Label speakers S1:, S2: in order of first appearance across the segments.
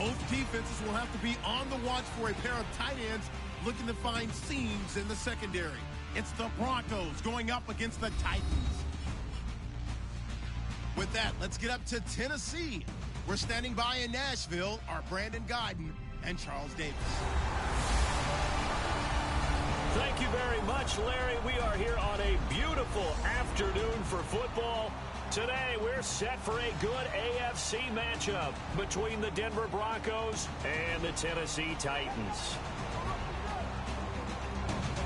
S1: Both defenses will have to be on the watch for a pair of tight ends looking to find seams in the secondary. It's the Broncos going up against the Titans. With that, let's get up to Tennessee. We're standing by in Nashville, our Brandon Guyton and Charles Davis.
S2: Thank you very much, Larry. We are here on a beautiful afternoon for football. Today, we're set for a good AFC matchup between the Denver Broncos and the Tennessee Titans.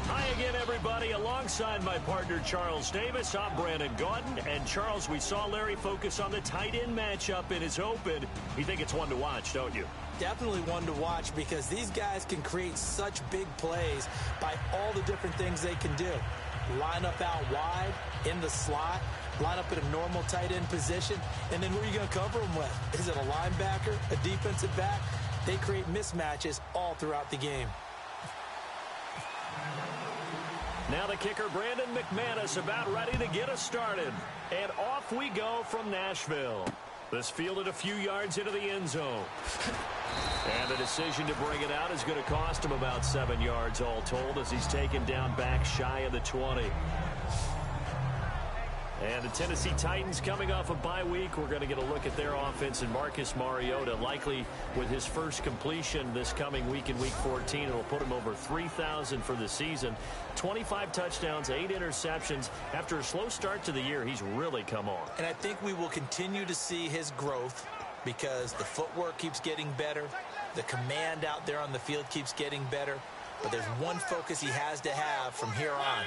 S2: Hi again, everybody. Alongside my partner, Charles Davis, I'm Brandon Guyton. And, Charles, we saw Larry focus on the tight end matchup in his open. You think it's one to watch, don't you?
S3: Definitely one to watch because these guys can create such big plays by all the different things they can do. Line up out wide, in the slot, line up in a normal tight end position, and then who are you going to cover them with? Is it a linebacker, a defensive back? They create mismatches all throughout the game.
S2: Now the kicker, Brandon McManus, about ready to get us started. And off we go from Nashville. This fielded a few yards into the end zone. And the decision to bring it out is going to cost him about 7 yards all told as he's taken down back shy of the 20. And the Tennessee Titans coming off a bye week. We're going to get a look at their offense and Marcus Mariota, likely with his first completion this coming week in Week 14. It'll put him over 3,000 for the season. 25 touchdowns, 8 interceptions. After a slow start to the year, he's really come on.
S3: And I think we will continue to see his growth because the footwork keeps getting better. The command out there on the field keeps getting better. But there's one focus he has to have from here on.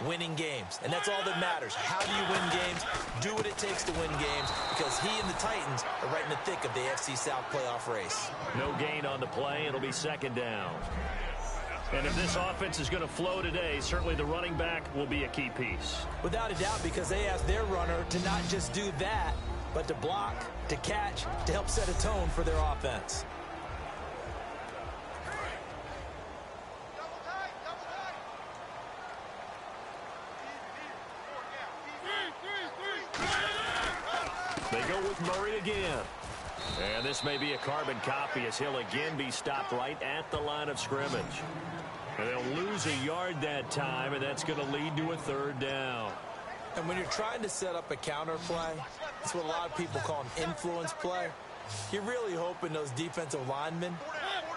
S3: Winning games. And that's all that matters. How do you win games? Do what it takes to win games because he and the Titans are right in the thick of the AFC South playoff race.
S2: No gain on the play. It'll be second down. And if this offense is going to flow today, certainly the running back will be a key piece.
S3: Without a doubt, because they ask their runner to not just do that, but to block, to catch, to help set a tone for their offense.
S2: They go with Murray again. And this may be a carbon copy as he'll again be stopped right at the line of scrimmage. And they'll lose a yard that time, and that's going to lead to a third down.
S3: And when you're trying to set up a counter play, it's what a lot of people call an influence play. You're really hoping those defensive linemen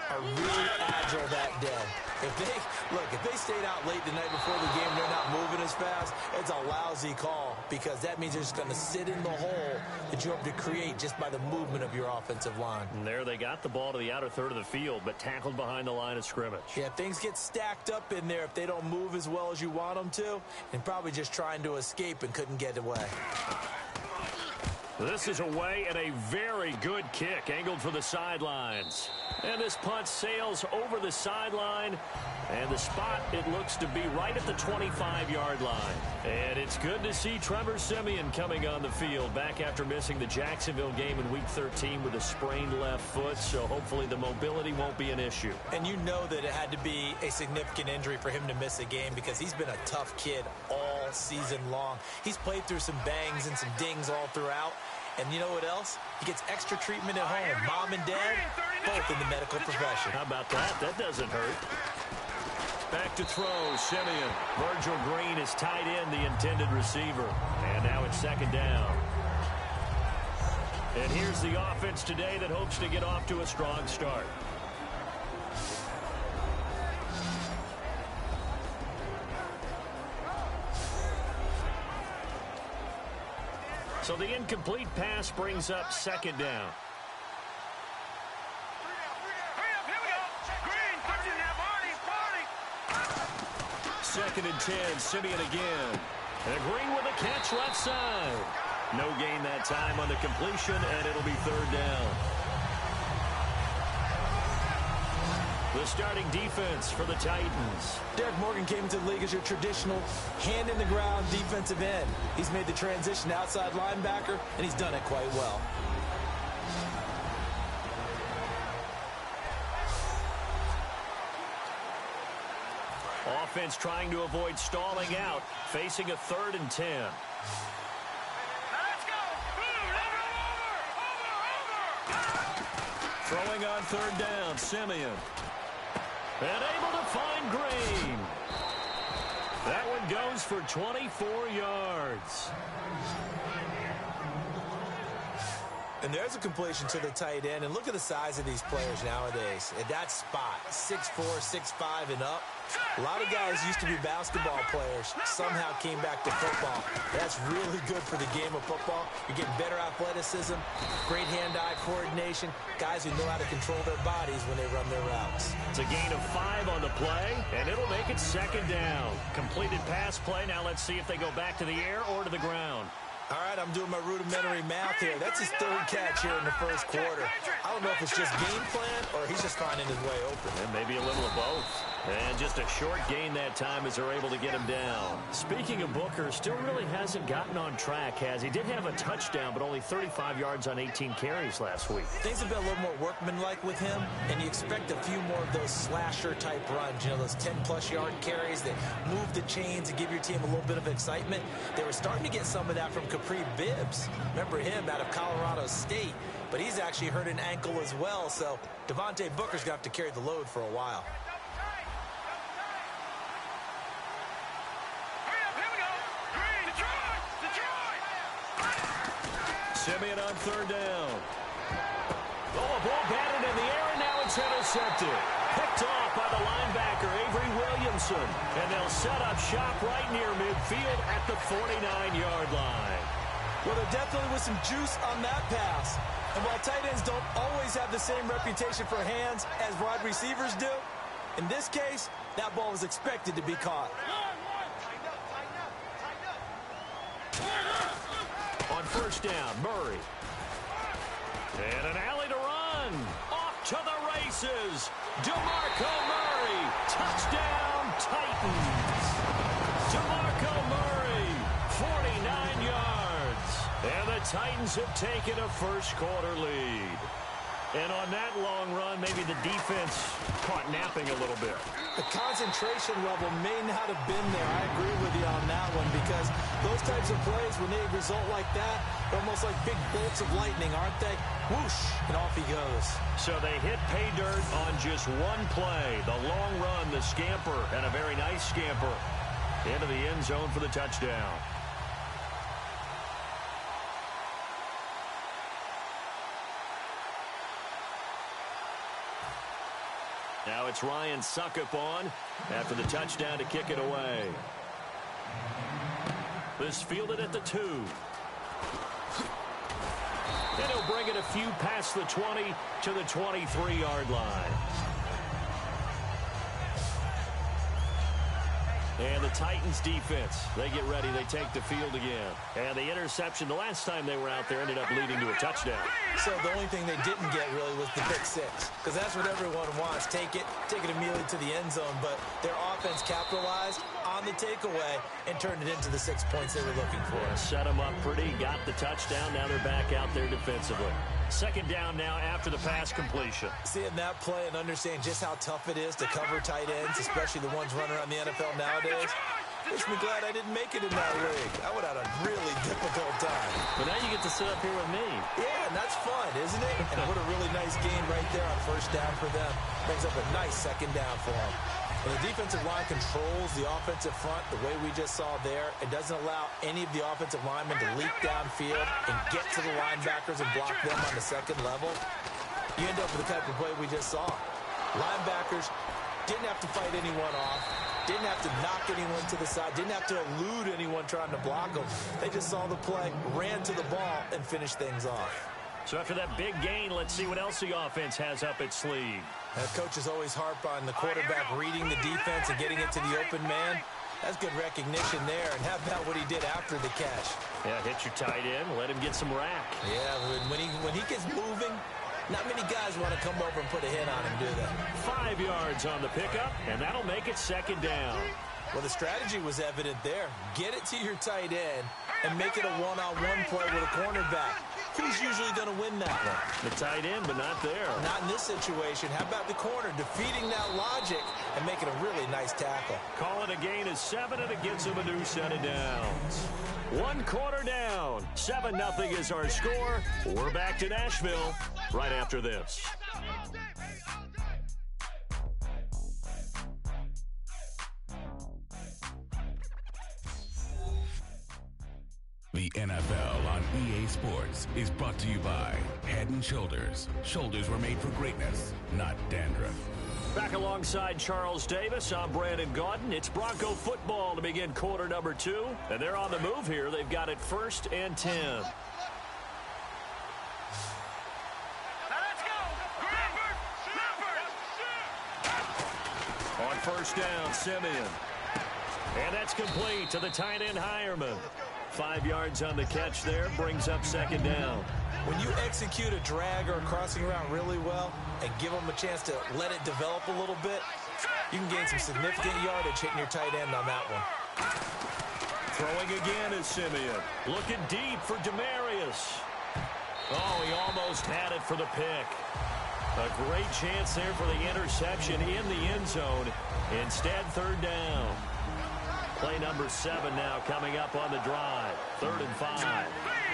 S3: are really agile that day. If they stayed out late the night before the game, they're not moving as fast, it's a lousy call because that means they're just going to sit in the hole that you hope to create just by the movement of your offensive line.
S2: And there they got the ball to the outer third of the field, but tackled behind the line of scrimmage.
S3: Yeah, things get stacked up in there if they don't move as well as you want them to, and probably just trying to escape and couldn't get away.
S2: This is away and a very good kick angled for the sidelines. And this punt sails over the sideline. And the spot, it looks to be right at the 25-yard line. And it's good to see Trevor Siemian coming on the field back after missing the Jacksonville game in Week 13 with a sprained left foot. So hopefully the mobility won't be an issue.
S3: And you know that it had to be a significant injury for him to miss a game because he's been a tough kid all season long. He's played through some bangs and some dings all throughout. And you know what else? He gets extra treatment at home. Mom and Dad, both in the medical profession.
S2: How about that? That doesn't hurt. Back to throw, Siemian. Virgil Green is tied in, the intended receiver. And now it's second down. And here's the offense today that hopes to get off to a strong start. So the incomplete pass brings up second down. Second and 10, Siemian again. And Green with a catch left side. No gain that time on the completion, and it'll be third down. The starting defense for the Titans.
S3: Derek Morgan came into the league as your traditional hand-in-the-ground defensive end. He's made the transition to outside linebacker, and he's done it quite well.
S2: Offense trying to avoid stalling out, facing a 3rd and 10. Throwing on third down, Simeon. And able to find Green. That one goes for 24 yards.
S3: And there's a completion to the tight end. And look at the size of these players nowadays. At that spot, 6'4", 6'5", and up. A lot of guys used to be basketball players, somehow came back to football. That's really good for the game of football. You're getting better athleticism, great hand-eye coordination, guys who know how to control their bodies when they run their routes.
S2: It's a gain of 5 on the play, and it'll make it second down. Completed pass play. Now let's see if they go back to the air or to the ground.
S3: All right, I'm doing my rudimentary math here. That's his third catch here in the first quarter. I don't know if it's just game plan or he's just finding his way open.
S2: And maybe a little of both. And just a short gain that time as they're able to get him down. Speaking of Booker, still really hasn't gotten on track, has he? Did have a touchdown, but only 35 yards on 18 carries last week.
S3: Things have been a little more workmanlike with him, and you expect a few more of those slasher-type runs, you know, those 10-plus yard carries that move the chains and give your team a little bit of excitement. They were starting to get some of that from Capri Bibbs. Remember him out of Colorado State, but he's actually hurt an ankle as well, so Devontae Booker's going to have to carry the load for a while.
S2: Simeon on third down. Oh, a ball batted in the air, and now it's intercepted. Picked off by the linebacker, Avery Williamson. And they'll set up shop right near midfield at the 49-yard line.
S3: Well, there definitely was some juice on that pass. And while tight ends don't always have the same reputation for hands as wide receivers do, in this case, that ball was expected to be caught.
S2: On first down, Murray. And an alley to run. Off to the races. DeMarco Murray. Touchdown, Titans. DeMarco Murray, 49 yards. And the Titans have taken a first quarter lead. And on that long run, maybe the defense caught napping a little bit.
S3: The concentration level may not have been there. I agree with you on that one because those types of plays, when they result like that, they're almost like big bolts of lightning, aren't they? Whoosh, and off he goes.
S2: So they hit pay dirt on just one play. The long run, the scamper, and a very nice scamper into the end zone for the touchdown. Now it's Ryan Suckup on after the touchdown to kick it away. This fielded at the 2. And he'll bring it a few past the 20 to the 23-yard line. And the Titans defense, they get ready. They take the field again. And the interception, the last time they were out there, ended up leading to a touchdown.
S3: So the only thing they didn't get really was the pick six. Because that's what everyone wants. Take it immediately to the end zone. But their offense capitalized on the takeaway and turned it into the 6 points they were looking for.
S2: Yeah, set them up pretty, got the touchdown. Now they're back out there defensively. Second down now after the pass completion.
S3: Seeing that play and understanding just how tough it is to cover tight ends, especially the ones running around the NFL nowadays, makes me glad I didn't make it in that league. I would have had a really difficult time.
S2: But now you get to sit up here with me.
S3: Yeah, and that's fun, isn't it? And what a really nice gain right there on first down for them. Brings up a nice second down for them. When the defensive line controls the offensive front the way we just saw there, it doesn't allow any of the offensive linemen to leap downfield and get to the linebackers and block them on the second level. You end up with the type of play we just saw. Linebackers didn't have to fight anyone off, didn't have to knock anyone to the side, didn't have to elude anyone trying to block them. They just saw the play, ran to the ball, and finished things off.
S2: So after that big gain, let's see what else the offense has up its sleeve.
S3: Coaches always harp on the quarterback reading the defense and getting it to the open man. That's good recognition there. And how about what he did after the catch?
S2: Yeah, hit your tight end, let him get some rack.
S3: Yeah, when he gets moving, not many guys want to come over and put a hit on him, do they?
S2: 5 yards on the pickup, and that'll make it second down.
S3: Well, the strategy was evident there. Get it to your tight end and make it a one-on-one play with a cornerback. Who's usually going to win that one?
S2: The tight end, but not there.
S3: Not in this situation. How about the corner defeating that logic and making a really nice tackle?
S2: Call it a gain of 7, and it gets him a new set of downs. 1 quarter down. 7-0 is our score. We're back to Nashville right after this.
S4: The NFL on EA Sports is brought to you by Head & Shoulders. Shoulders were made for greatness, not dandruff.
S2: Back alongside Charles Davis, I'm Brandon Gaudin. It's Bronco football to begin quarter number 2. And they're on the move here. They've got it 1st and 10. On 1st down, Simeon. And that's complete to the tight end, Hireman. 5 yards on the catch there, brings up 2nd down.
S3: When you execute a drag or a crossing route really well and give them a chance to let it develop a little bit, you can gain some significant yardage hitting your tight end on that one.
S2: Throwing again is Simeon. Looking deep for Demarius. Oh, he almost had it for the pick. A great chance there for the interception in the end zone. Instead, 3rd down. Play number 7 now coming up on the drive. 3rd and 5.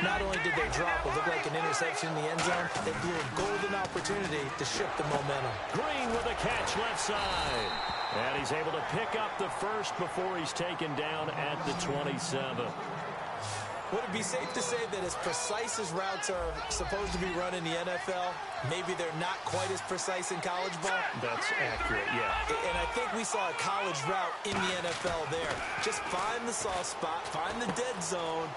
S3: Not only did they drop what looked like an interception in the end zone, they blew a golden opportunity to shift the momentum.
S2: Green with a catch left side. And he's able to pick up the first before he's taken down at the 27.
S3: Would it be safe to say that as precise as routes are supposed to be run in the NFL, maybe they're not quite as precise in college ball?
S2: That's accurate, yeah.
S3: And I think we saw a college route in the NFL there. Just find the soft spot, find the dead zone,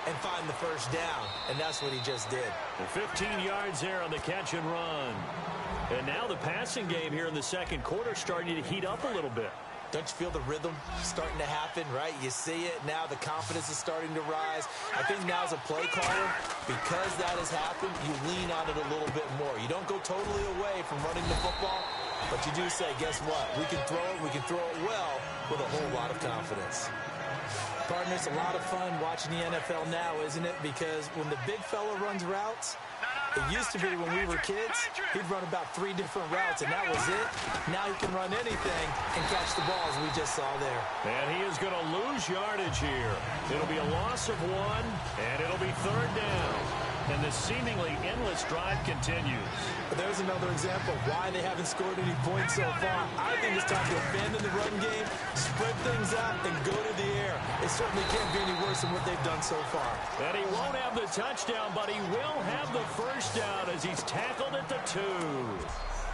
S3: and find the 1st down. And that's what he just did.
S2: And 15 yards there on the catch and run. And now the passing game here in the 2nd quarter starting to heat up a little bit.
S3: Don't you feel the rhythm starting to happen, right? You see it now. The confidence is starting to rise. I think now as a play caller, because that has happened, you lean on it a little bit more. You don't go totally away from running the football, but you do say, guess what? We can throw it. We can throw it well with a whole lot of confidence. Partners, a lot of fun watching the NFL now, isn't it? Because when the big fella runs routes, it used to be when we were kids, he'd run about 3 different routes, and that was it. Now he can run anything and catch the ball, as we just saw there.
S2: And he is going to lose yardage here. It'll be a loss of 1, and it'll be 3rd down. And the seemingly endless drive continues.
S3: There's another example of why they haven't scored any points so far. I think it's time to abandon the run game, spread things out, and go to the air. It certainly can't be any worse than what they've done so far.
S2: And he won't have the touchdown, but he will have the 1st down as he's tackled at the 2.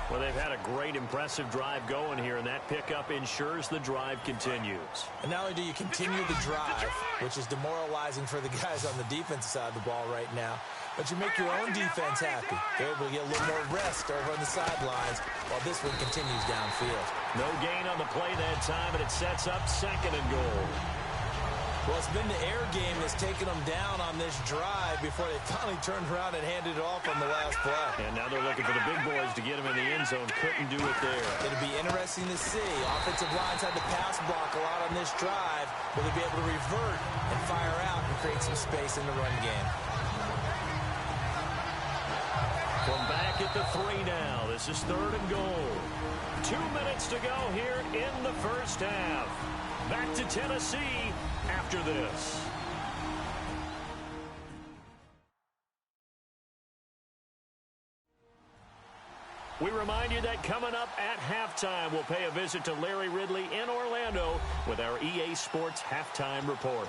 S2: Well, they've had a great, impressive drive going here, and that pickup ensures the drive continues.
S3: And not only do you continue the drive, which is demoralizing for the guys on the defensive side of the ball right now, but you make your own defense happy. They're able to get a little more rest over on the sidelines while this one continues downfield.
S2: No gain on the play that time, and it sets up 2nd and goal.
S3: Well, it's been the air game that's taken them down on this drive before they finally turned around and handed it off on the last play.
S2: And now they're looking for the big boys to get him in the end zone. Couldn't do it there.
S3: It'll be interesting to see. Offensive lines had to pass block a lot on this drive. Will they be able to revert and fire out and create some space in the run game?
S2: From back at the 3 now. This is 3rd and goal. 2 minutes to go here in the 1st half. Back to Tennessee after this. We remind you that coming up at halftime, we'll pay a visit to Larry Ridley in Orlando with our EA Sports Halftime Report.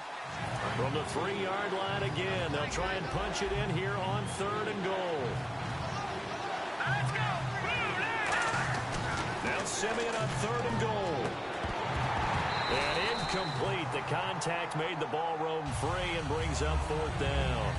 S2: From the 3-yard line again, they'll try and punch it in here on 3rd and goal. Let's go! Now Simeon on 3rd and goal. And incomplete. The contact made the ball roam free and brings up 4th down.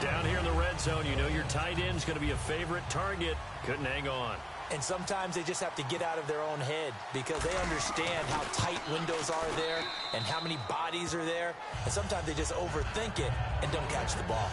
S2: Down here in the red zone, you know your tight end's going to be a favorite target. Couldn't hang on.
S3: And sometimes they just have to get out of their own head because they understand how tight windows are there and how many bodies are there. And sometimes they just overthink it and don't catch the ball.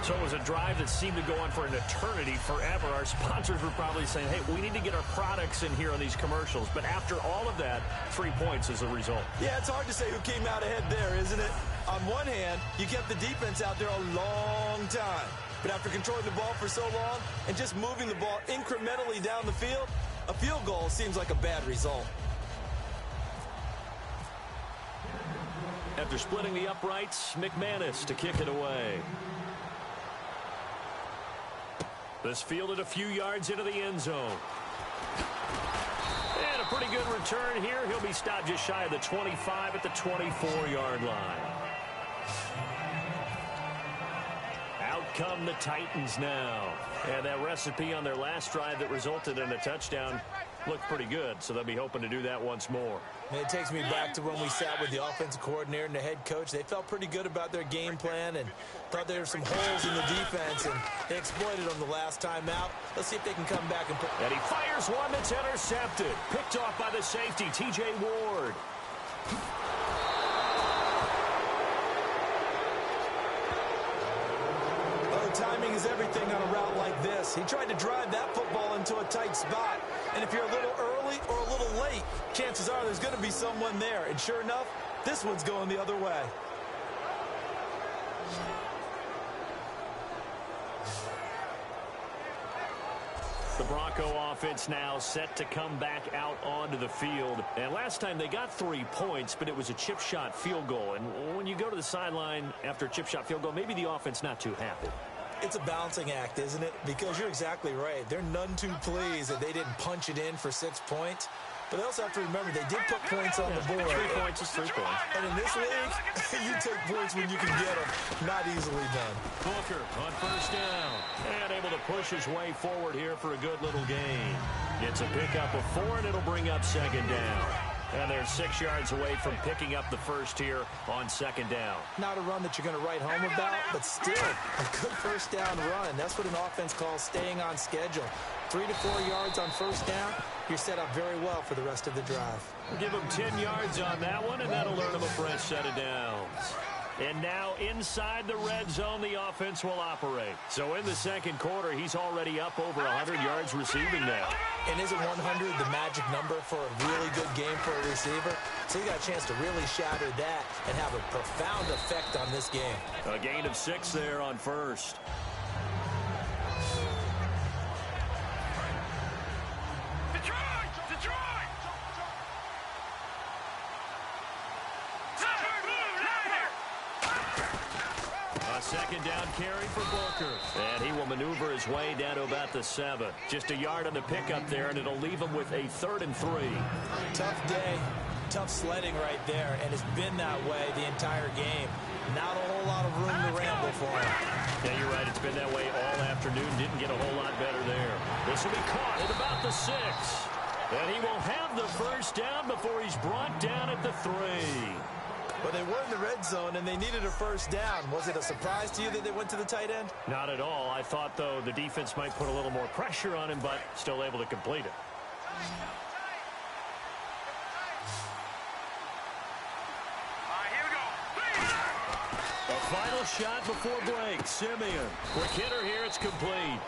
S2: So it was a drive that seemed to go on for an eternity, forever. Our sponsors were probably saying, hey, we need to get our products in here on these commercials. But after all of that, 3 points is the result.
S3: Yeah, it's hard to say who came out ahead there, isn't it? On one hand, you kept the defense out there a long time. But after controlling the ball for so long and just moving the ball incrementally down the field, a field goal seems like a bad result.
S2: After splitting the uprights, McManus to kick it away. This fielded a few yards into the end zone. And a pretty good return here. He'll be stopped just shy of the 25 at the 24-yard line. Out come the Titans now. And that recipe on their last drive that resulted in a touchdown looked pretty good, so they'll be hoping to do that once more.
S3: It takes me back to when we sat with the offensive coordinator and the head coach. They felt pretty good about their game plan and thought there were some holes in the defense, and they exploited them the last time out. Let's see if they can come back and put...
S2: And he fires one that's intercepted. Picked off by the safety, T.J. Ward.
S3: Timing is everything on a route like this. He tried to drive that football into a tight spot. And if you're a little early or a little late, chances are there's going to be someone there. And sure enough, this one's going the other way.
S2: The Bronco offense now set to come back out onto the field. And last time they got 3 points, but it was a chip shot field goal. And when you go to the sideline after a chip shot field goal, maybe the offense not too happy.
S3: It's a balancing act, isn't it? Because you're exactly right. They're none too pleased that they didn't punch it in for 6 points. But they also have to remember they did put points on the board.
S2: 3 points is 3 points.
S3: And in this league, you take points when you can get them. Not easily done.
S2: Booker on first down. And able to push his way forward here for a good little gain. It's a pickup of 4, and it'll bring up second down. And they're 6 yards away from picking up the first here on second down.
S3: Not a run that you're going to write home about, but still a good first down run. That's what an offense calls staying on schedule. 3 to 4 yards on first down, you're set up very well for the rest of the drive.
S2: We'll give them 10 yards on that one, and that'll earn them a fresh set of downs. And now inside the red zone, the offense will operate. So in the second quarter, he's already up over 100 yards receiving now.
S3: And isn't 100 the magic number for a really good game for a receiver? So you got a chance to really shatter that and have a profound effect on this game.
S2: A gain of 6 there on first. Second down carry for Booker. And he will maneuver his way down to about the 7. Just a yard on the pickup there, and it'll leave him with a 3rd and 3.
S3: Tough day, tough sledding right there, and it's been that way the entire game. Not a whole lot of room to ramble for him.
S2: Yeah, you're right. It's been that way all afternoon. Didn't get a whole lot better there. This will be caught at about the 6. And he will have the first down before he's brought down at the 3.
S3: Well, they were in the red zone, and they needed a first down. Was it a surprise to you that they went to the tight end?
S2: Not at all. I thought, though, the defense might put a little more pressure on him, but still able to complete it. A final shot before break. Simeon. Quick hitter here. It's complete.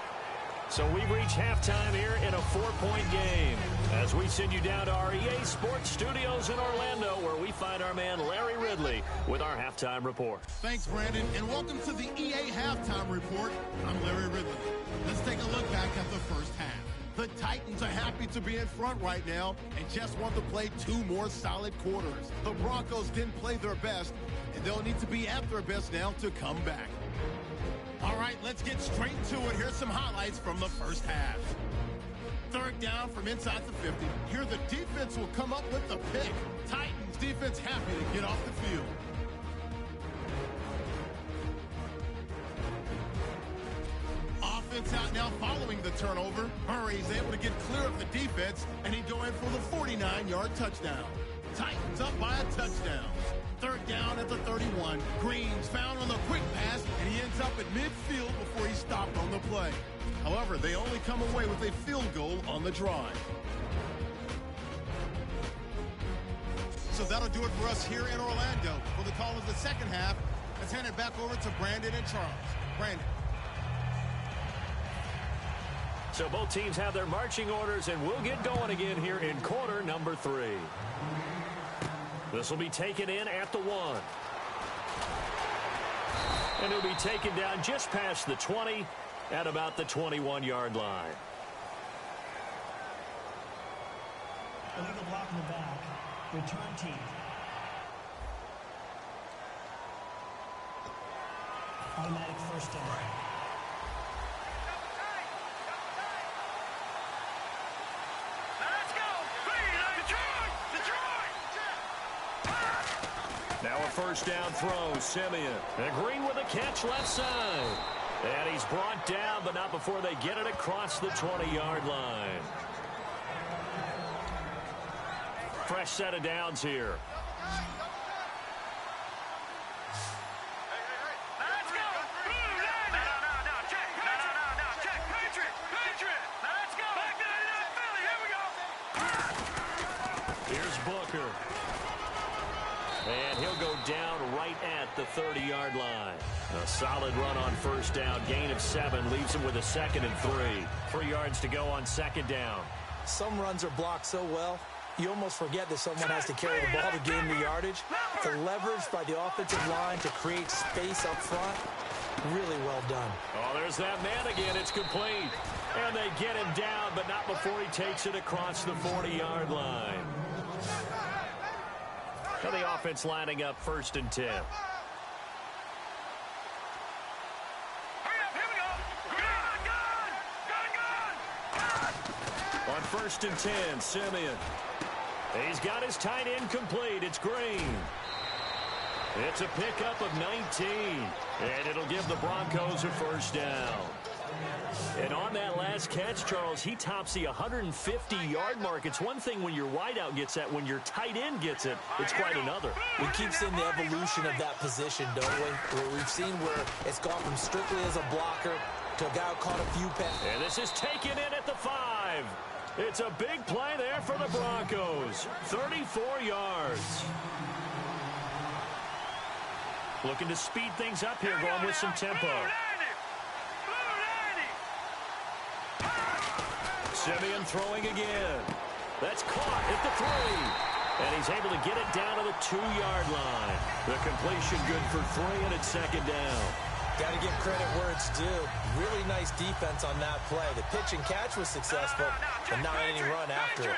S2: So we've reached halftime here in a 4-point game as we send you down to our EA Sports Studios in Orlando, where we find our man Larry Ridley with our halftime report.
S1: Thanks, Brandon, and welcome to the EA Halftime Report. I'm Larry Ridley. Let's take a look back at the first half. The Titans are happy to be in front right now and just want to play 2 more solid quarters. The Broncos didn't play their best, and they'll need to be at their best now to come back. All right, let's get straight to it. Here's some highlights from the first half. 3rd down from inside the 50. Here the defense will come up with the pick. Titans defense happy to get off the field. Offense out now following the turnover. Murray's able to get clear of the defense, and he'd go in for the 49-yard touchdown. Titans up by a touchdown. 3rd down at the 31. Green's found on the quick pass, and he ends up at midfield before he stopped on the play. However, they only come away with a field goal on the drive. So that'll do it for us here in Orlando. For the call of the second half, let's hand it back over to Brandon and Charles. Brandon.
S2: So both teams have their marching orders, and we'll get going again here in quarter number 3. This will be taken in at the 1. And it'll be taken down just past the 20 at about the 21-yard line.
S5: Illegal block in the back. Return team. Automatic first down.
S2: first down throw, Simeon. And Green with a catch left side. And he's brought down, but not before they get it across the 20-yard line. Fresh set of downs here. Here's Booker. And he'll go down right at the 30-yard line. A solid run on first down. Gain of 7 leaves him with a 2nd and 3. 3 yards to go on 2nd down.
S3: Some runs are blocked so well, you almost forget that someone has to carry the ball to gain the yardage. The leverage by the offensive line to create space up front, really well done. Oh,
S2: there's that man again. It's complete. And they get him down, but not before he takes it across the 40-yard line. Now the offense lining up 1st and 10. On 1st and 10, Simeon. He's got his tight end complete. It's Green. It's a pickup of 19. And it'll give the Broncos a first down. And on that last catch, Charles, he tops the 150-yard mark. It's one thing when your wideout gets that. When your tight end gets it, it's quite another.
S3: We keep seeing the evolution of that position, don't we? Where we've seen where it's gone from strictly as a blocker to a guy who caught a few passes.
S2: And this is taken in at the 5. It's a big play there for the Broncos. 34 yards. Looking to speed things up here, going with some tempo. Simeon throwing again. That's caught at the 3. And he's able to get it down to the 2-yard line. The completion good for 3, and it's 2nd down.
S3: Got to give credit where it's due. Really nice defense on that play. The pitch and catch was successful, but not any run after it.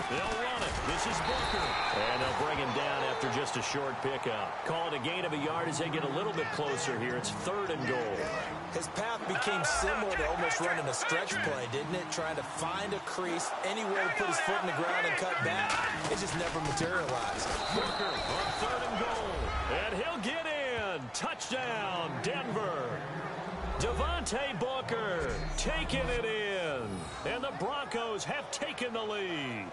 S2: They'll run it. This is Booker. And they'll bring him down after just a short pickup. Call it a gain of a yard as they get a little bit closer here. It's 3rd and goal.
S3: His path became similar to almost running a stretch play, didn't it? Trying to find a crease, anywhere to put his foot in the ground and cut back. It just never materialized.
S2: Booker on 3rd and goal. And he'll get in. Touchdown, Denver. Devontae Booker taking it in. And the Broncos have taken the lead.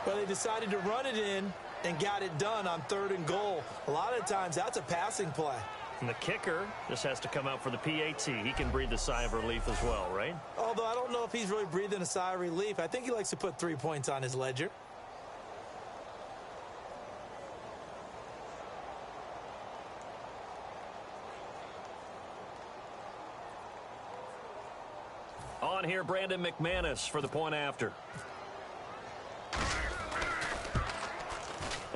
S3: Well, they decided to run it in and got it done on 3rd and goal. A lot of times, that's a passing play.
S2: And the kicker just has to come out for the PAT. He can breathe a sigh of relief as well, right?
S3: Although I don't know if he's really breathing a sigh of relief. I think he likes to put 3 points on his ledger.
S2: On here, Brandon McManus for the point after.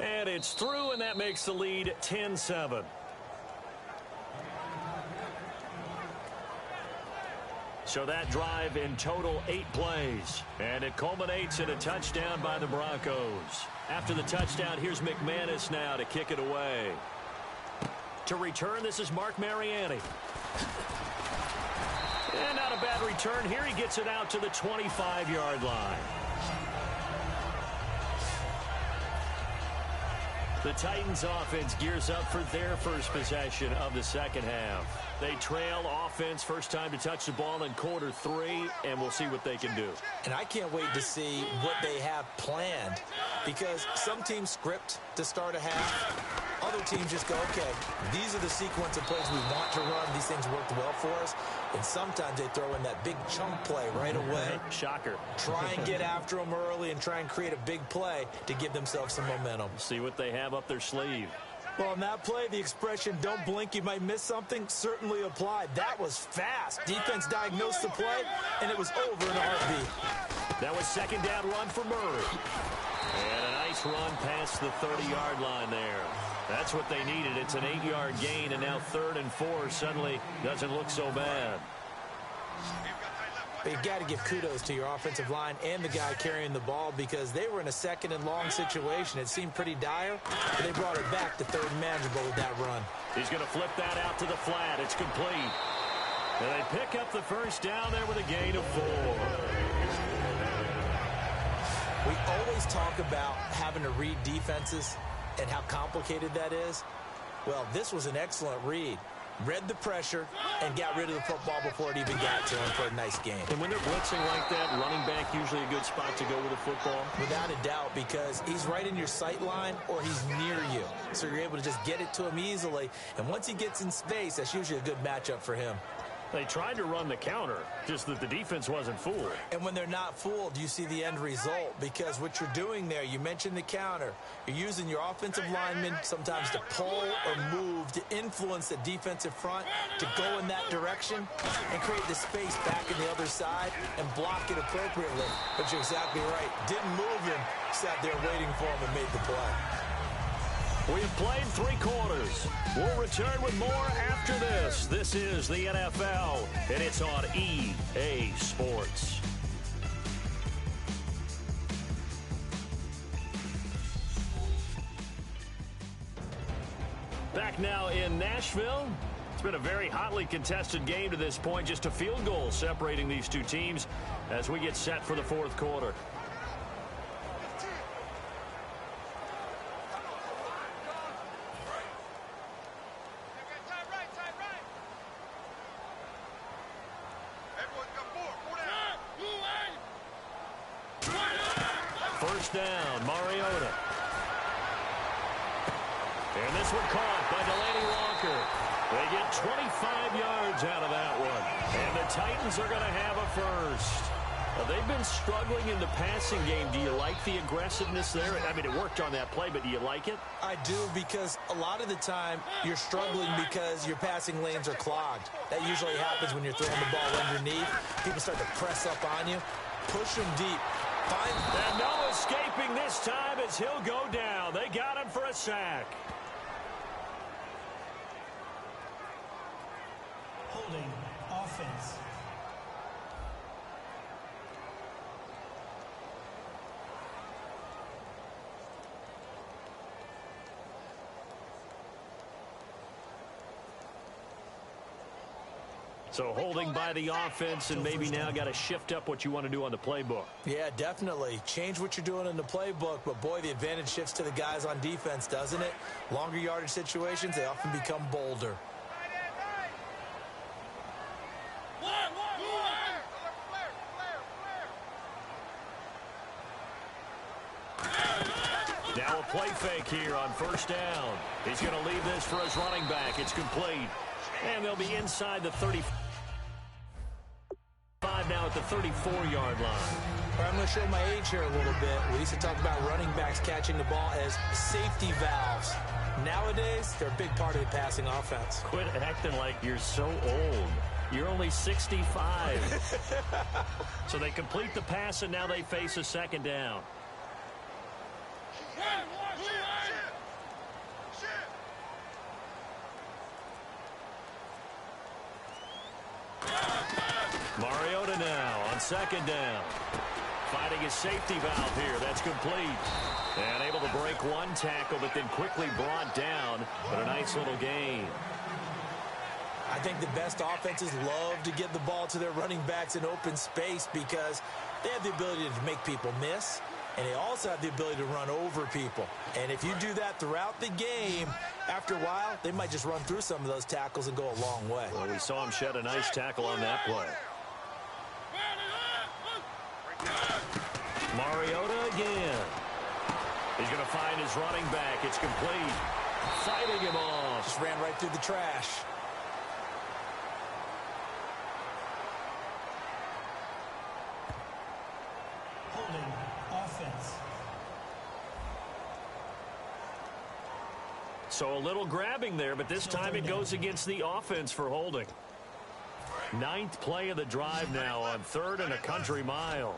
S2: And it's through, and that makes the lead 10-7. So that drive in total 8 plays. And it culminates in a touchdown by the Broncos. After the touchdown, here's McManus now to kick it away. To return, this is Mark Mariani. And not a bad return here. He gets it out to the 25-yard line. The Titans offense gears up for their first possession of the 2nd half. They trail offense, first time to touch the ball in quarter 3, and we'll see what they can do.
S3: And I can't wait to see what they have planned, because some teams script to start a half. Other teams just go, okay, these are the sequence of plays we want to run. These things worked well for us. And sometimes they throw in that big chunk play right away.
S2: Shocker.
S3: Try and get after them early and try and create a big play to give themselves some momentum.
S2: See what they have up their sleeve.
S3: Well, on that play, the expression, don't blink, you might miss something, certainly applied. That was fast. Defense diagnosed the play, and it was over in a heartbeat.
S2: That was 2nd down run for Murray. And a nice run past the 30-yard line there. That's what they needed. It's an 8-yard gain, and now 3rd and 4 suddenly doesn't look so bad.
S3: But you've got to give kudos to your offensive line and the guy carrying the ball, because they were in a 2nd and long situation. It seemed pretty dire, but they brought it back to 3rd and manageable with that run.
S2: He's going to flip that out to the flat. It's complete. And they pick up the first down there with a gain of 4.
S3: We always talk about having to read defenses and how complicated that is. Well, this was an excellent read. Read the pressure and got rid of the football before it even got to him for a nice game.
S2: And when they're blitzing like that, running back usually a good spot to go with the football?
S3: Without a doubt, because he's right in your sight line or he's near you. So you're able to just get it to him easily. And once he gets in space, that's usually a good matchup for him.
S2: They tried to run the counter, just that the defense wasn't fooled.
S3: And when they're not fooled, you see the end result. Because what you're doing there, you mentioned the counter. You're using your offensive linemen sometimes to pull or move to influence the defensive front to go in that direction and create the space back in the other side and block it appropriately. But you're exactly right. Didn't move him, sat there waiting for him and made the play.
S2: We've played 3 quarters. We'll return with more after this. This is the NFL, and it's on EA Sports. Back now in Nashville. It's been a very hotly contested game to this point. Just a field goal separating these two teams as we get set for the 4th quarter. First down, Mariota. And this one caught by Delaney Walker. They get 25 yards out of that one. And the Titans are going to have a first. They've been struggling in the passing game. Do you like the aggressiveness there? I mean, it worked on that play, but do you like it?
S3: I do, because a lot of the time you're struggling because your passing lanes are clogged. That usually happens when you're throwing the ball underneath. People start to press up on you. Push them deep.
S2: And no escaping this time as he'll go down. They got him for a sack.
S5: Holding offense.
S2: So holding by the offense, and maybe now got to shift up what you want to do on the playbook.
S3: Yeah, definitely. Change what you're doing in the playbook, but boy, the advantage shifts to the guys on defense, doesn't it? Longer yardage situations, they often become bolder.
S2: Now a play fake here on first down. He's going to leave this for his running back. It's complete. And they'll be inside the 35 now at the 34-yard line.
S3: All right, I'm going to show my age here a little bit. We used to talk about running backs catching the ball as safety valves. Nowadays, they're a big part of the passing offense.
S2: Quit acting like you're so old. You're only 65. So they complete the pass, and now they face a second down. Mariota now on second down. Fighting his safety valve here. That's complete. And able to break one tackle, but then quickly brought down. But a nice little gain.
S3: I think the best offenses love to get the ball to their running backs in open space because they have the ability to make people miss, and they also have the ability to run over people. And if you do that throughout the game, after a while, they might just run through some of those tackles and go a long way.
S2: Well, we saw him shed a nice tackle on that play. Mariota again. He's going to find his running back. It's complete. Fighting him off.
S3: Just ran right through the trash.
S5: Holding offense.
S2: So a little grabbing there, but this time it goes against the offense for holding. 9th play of the drive now on 3rd and a country mile.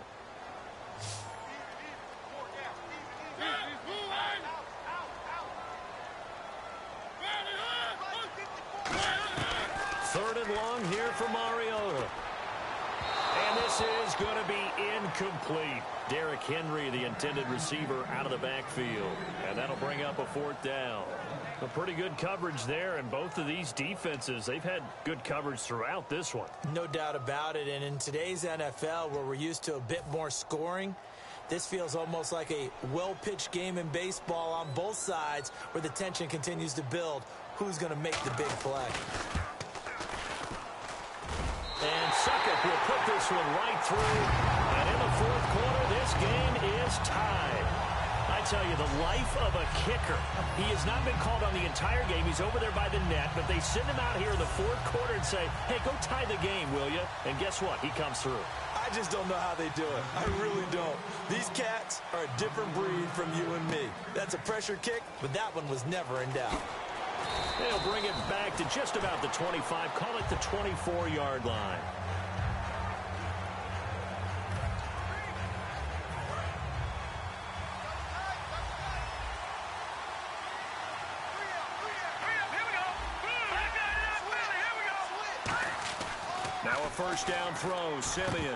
S2: Third and long here for Mariota. And this is going to be incomplete. Derrick Henry, the intended receiver, out of the backfield. And that'll bring up a 4th down. A pretty good coverage there, and both of these defenses, they've had good coverage throughout this one.
S3: No doubt about it. And in today's NFL, where we're used to a bit more scoring, This feels almost like a well-pitched game in baseball on both sides where the tension continues to build. Who's going to make the big play?
S2: And Suckup will put this one right through. And in the fourth quarter, this game is tied. I tell you, the life of a kicker. He has not been called on the entire game. He's over there by the net, but they send him out here in the fourth quarter and say, hey, go tie the game, will you? And guess what? He comes through.
S3: I just don't know how they do it. I really don't. These cats are a different breed from you and me. That's a pressure kick, but that one was never in doubt.
S2: They'll bring it back to just about the 25. Call it the 24-yard line. Now a first down throw, Simeon.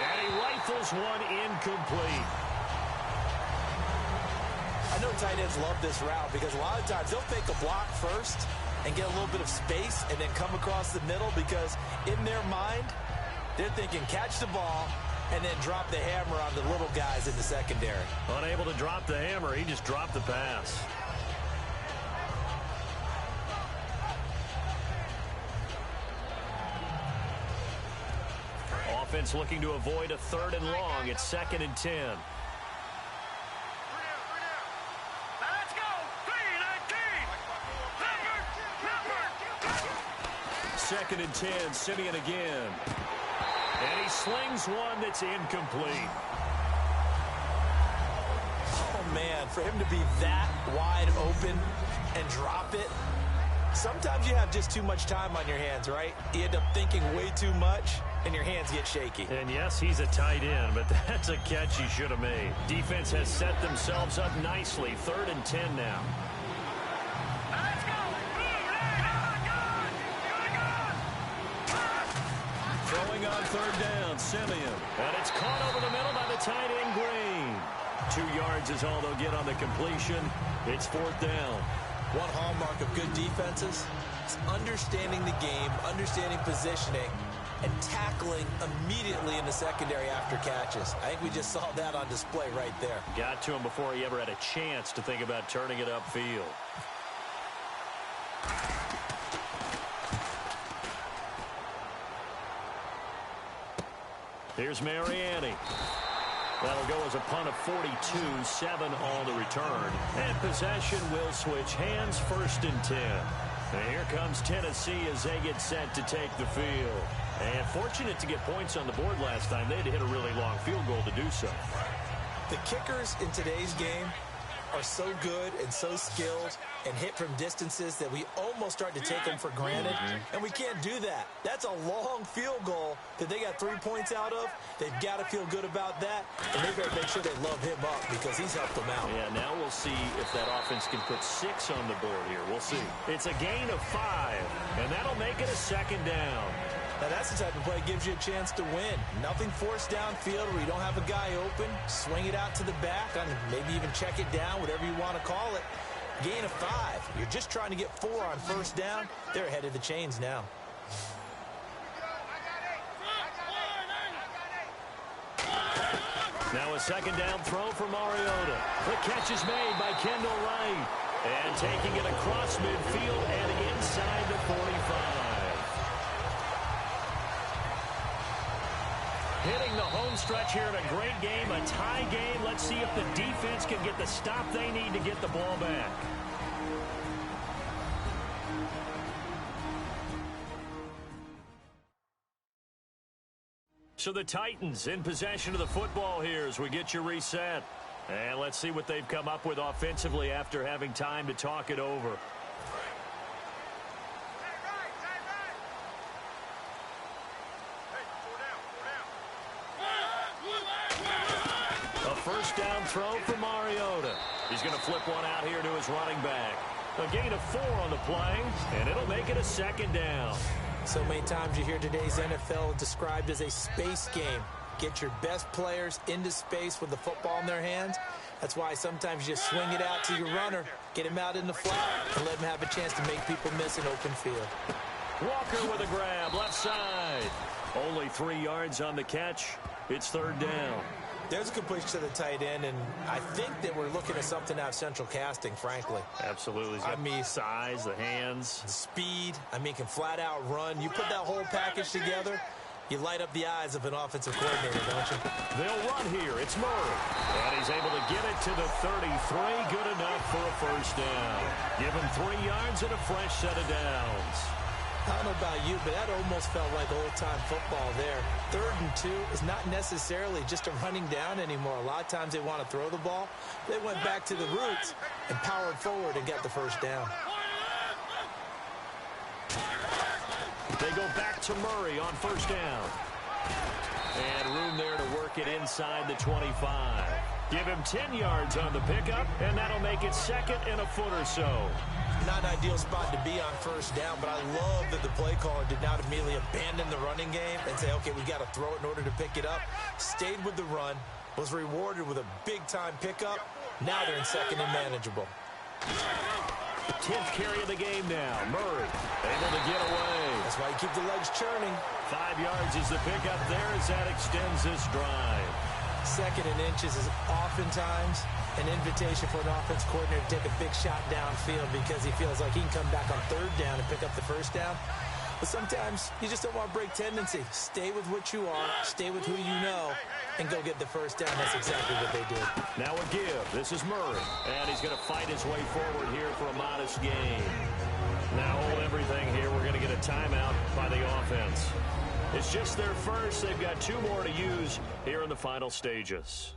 S2: And he rifles one incomplete.
S3: I know tight ends love this route because a lot of times they'll fake a block first and get a little bit of space and then come across the middle because in their mind, they're thinking catch the ball and then drop the hammer on the little guys in the secondary.
S2: Unable to drop the hammer, he just dropped the pass. Offense looking to avoid a 3rd and long. It's 2nd and 10.
S6: Let's go.
S2: 2nd and 10. Simeon again. And he slings one that's incomplete.
S3: Oh, man, for him to be that wide open and drop it. Sometimes you have just too much time on your hands, right? You end up thinking way too much, and your hands get shaky.
S2: And yes, he's a tight end, but that's a catch he should have made. Defense has set themselves up nicely. 3rd and 10 now.
S6: Let's go.
S2: Throwing on 3rd down, Simeon. And it's caught over the middle by the tight end, Green. 2 yards is all they'll get on the completion. It's 4th down.
S3: One hallmark of good defenses is understanding the game, understanding positioning, and tackling immediately in the secondary after catches. I think we just saw that on display right there.
S2: Got to him before he ever had a chance to think about turning it upfield. Here's Mariani. That'll go as a punt of 42, 7 on the return. And possession will switch hands, 1st and 10. And here comes Tennessee as they get set to take the field. And fortunate to get points on the board last time. They had to hit a really long field goal to do so.
S3: The kickers in today's game are so good and so skilled and hit from distances that we almost start to take them for granted, and we can't do that. That's a long field goal that they got 3 points out of. They've got to feel good about that, and they've got to make sure they love him up because he's helped them out.
S2: Yeah, now we'll see if that offense can put 6 on the board here. We'll see. It's a gain of 5, and that'll make it a 2nd down.
S3: Now, that's the type of play that gives you a chance to win. Nothing forced downfield where you don't have a guy open. Swing it out to the back, and maybe even check it down, whatever you want to call it. Gain of 5. You're just trying to get 4 on 1st down. They're ahead of the chains now.
S2: Now a 2nd down throw for Mariota. The catch is made by Kendall Wright. And taking it across midfield and inside the 45. Hitting the home stretch here in a great game, a tie game. Let's see if the defense can get the stop they need to get the ball back. So the Titans in possession of the football here as we get you reset. And let's see what they've come up with offensively after having time to talk it over. A first down throw for Mariota. He's going to flip one out here to his running back. A gain of 4 on the play, and it'll make it a 2nd down.
S3: So many times you hear today's NFL described as a space game. Get your best players into space with the football in their hands. That's why sometimes you just swing it out to your runner, get him out in the flat, and let him have a chance to make people miss an open field.
S2: Walker with a grab, left side. Only 3 yards on the catch. It's 3rd down.
S3: There's a complete to the tight end, and I think that we're looking at something out of central casting, frankly.
S2: Absolutely. He's got the size, the hands.
S3: The speed. I mean, can flat out run. You put that whole package together, you light up the eyes of an offensive coordinator, don't you?
S2: They'll run here. It's Murray. And he's able to get it to the 33. Good enough for a first down. Give him 3 yards and a fresh set of downs.
S3: I don't know about you, but that almost felt like old-time football there. 3rd and 2 is not necessarily just a running down anymore. A lot of times they want to throw the ball. They went back to the roots and powered forward and got the first down.
S2: They go back to Murray on first down. And room there to work it inside the 25. Give him 10 yards on the pickup, and that'll make it 2nd and a foot or so.
S3: Not an ideal spot to be on first down, but I love that the play caller did not immediately abandon the running game and say, okay, we got to throw it in order to pick it up. Stayed with the run, was rewarded with a big-time pickup. Now they're in 2nd and manageable.
S2: 10th carry of the game now. Murray able to get away.
S3: That's why you keep the legs churning.
S2: 5 yards is the pickup there as that extends this drive.
S3: 2nd and inches is oftentimes an invitation for an offense coordinator to take a big shot downfield because he feels like he can come back on 3rd down and pick up the first down. But sometimes you just don't want to break tendency. Stay with what you are, stay with who you know, and go get the first down. That's exactly what they did.
S2: Now a give. This is Murray. And he's going to fight his way forward here for a modest gain. Now hold everything here. We're going to get a timeout by the offense. It's just their first. They've got 2 more to use here in the final stages.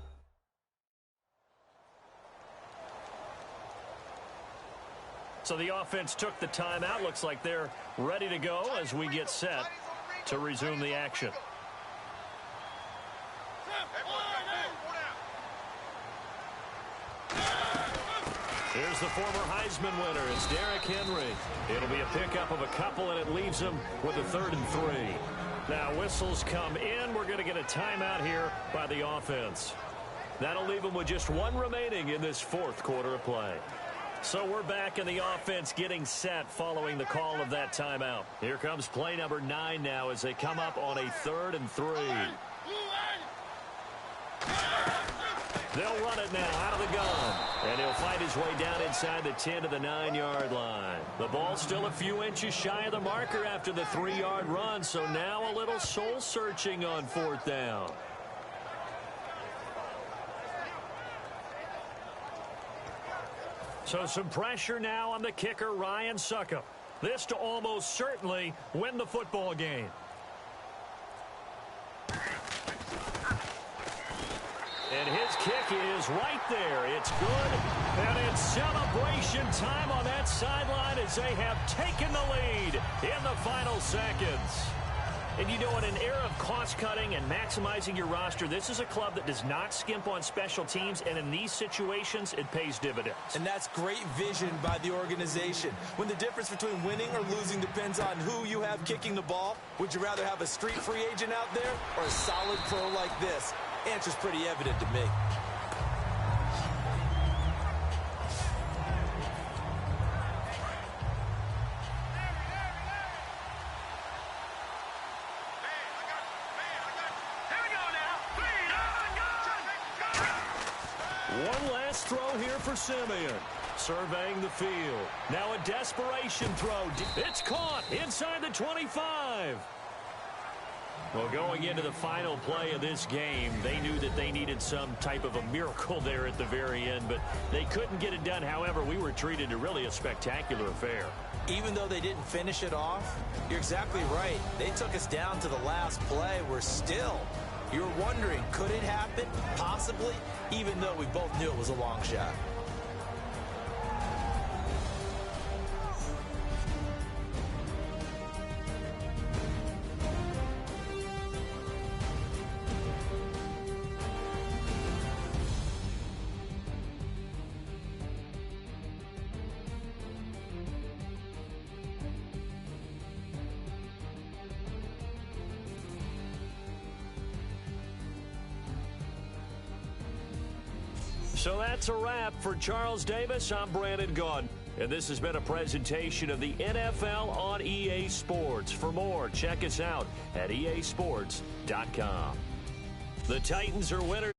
S2: So the offense took the timeout. Looks like they're ready to go as we get set to resume the action. Here's the former Heisman winner. It's Derrick Henry. It'll be a pickup of a couple, and it leaves him with a 3rd and 3. Now whistles come in. We're going to get a timeout here by the offense. That'll leave them with just 1 remaining in this 4th quarter of play. So we're back in the offense getting set following the call of that timeout. Here comes play number 9 now as they come up on a 3rd and 3. They'll run it now out of the gun. And he'll fight his way down inside the 10 to the 9-yard line. The ball's still a few inches shy of the marker after the 3-yard run. So now a little soul searching on 4th down. So some pressure now on the kicker, Ryan Succop. This to almost certainly win the football game. And his kick is right there. It's good. And it's celebration time on that sideline as they have taken the lead in the final seconds. And you know, in an era of cost-cutting and maximizing your roster, this is a club that does not skimp on special teams, and in these situations, it pays dividends.
S3: And that's great vision by the organization. When the difference between winning or losing depends on who you have kicking the ball, would you rather have a street free agent out there or a solid pro like this? Answer's pretty evident to me.
S2: One last throw here for Simeon. Surveying the field. Now a desperation throw. It's caught inside the 25. Well, going into the final play of this game, they knew that they needed some type of a miracle there at the very end, but they couldn't get it done. However, we were treated to really a spectacular affair.
S3: Even though they didn't finish it off, you're exactly right. They took us down to the last play. We're still, you're wondering, could it happen? Possibly, even though we both knew it was a long shot.
S2: So that's a wrap for Charles Davis. I'm Brandon Gaudin, and this has been a presentation of the NFL on EA Sports. For more, check us out at easports.com. The Titans are winners.